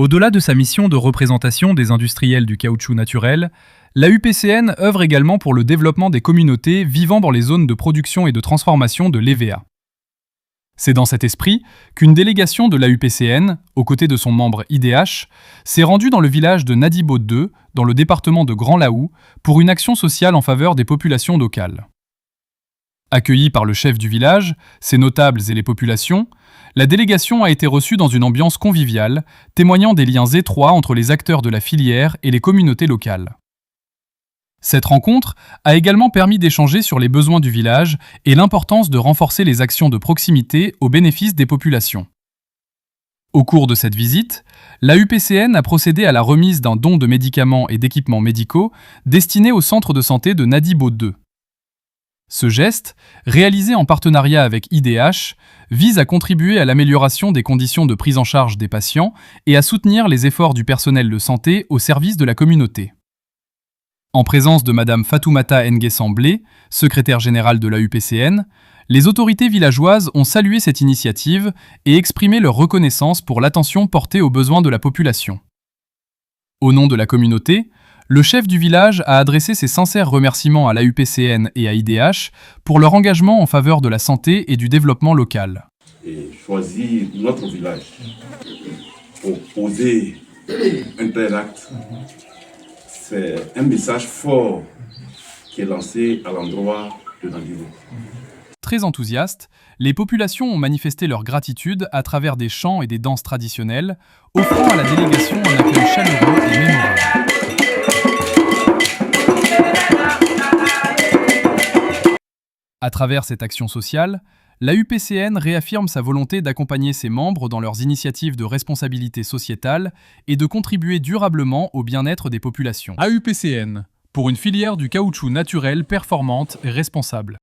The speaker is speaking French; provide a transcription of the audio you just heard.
Au-delà de sa mission de représentation des industriels du caoutchouc naturel, la UPCN œuvre également pour le développement des communautés vivant dans les zones de production et de transformation de l'EVA. C'est dans cet esprit qu'une délégation de la UPCN, aux côtés de son membre IDH, s'est rendue dans le village de Nadibo 2, dans le département de Grand Laou, pour une action sociale en faveur des populations locales. Accueillie par le chef du village, ses notables et les populations, la délégation a été reçue dans une ambiance conviviale, témoignant des liens étroits entre les acteurs de la filière et les communautés locales. Cette rencontre a également permis d'échanger sur les besoins du village et l'importance de renforcer les actions de proximité au bénéfice des populations. Au cours de cette visite, la UPCN a procédé à la remise d'un don de médicaments et d'équipements médicaux destinés au centre de santé de Nadibo 2. Ce geste, réalisé en partenariat avec IDH, vise à contribuer à l'amélioration des conditions de prise en charge des patients et à soutenir les efforts du personnel de santé au service de la communauté. En présence de Madame Fatoumata Nguessan-Blé, secrétaire générale de la UPCN, les autorités villageoises ont salué cette initiative et exprimé leur reconnaissance pour l'attention portée aux besoins de la population. Au nom de la communauté, le chef du village a adressé ses sincères remerciements à la UPCN et à IDH pour leur engagement en faveur de la santé et du développement local. Et choisir notre village pour poser un tel acte, c'est un message fort qui est lancé à l'endroit de Nadibo. Très enthousiastes, les populations ont manifesté leur gratitude à travers des chants et des danses traditionnelles, offrant à la délégation un accueil chaleureux et mémorable. À travers cette action sociale, la UPCN réaffirme sa volonté d'accompagner ses membres dans leurs initiatives de responsabilité sociétale et de contribuer durablement au bien-être des populations. AUPCN, pour une filière du caoutchouc naturel performante et responsable.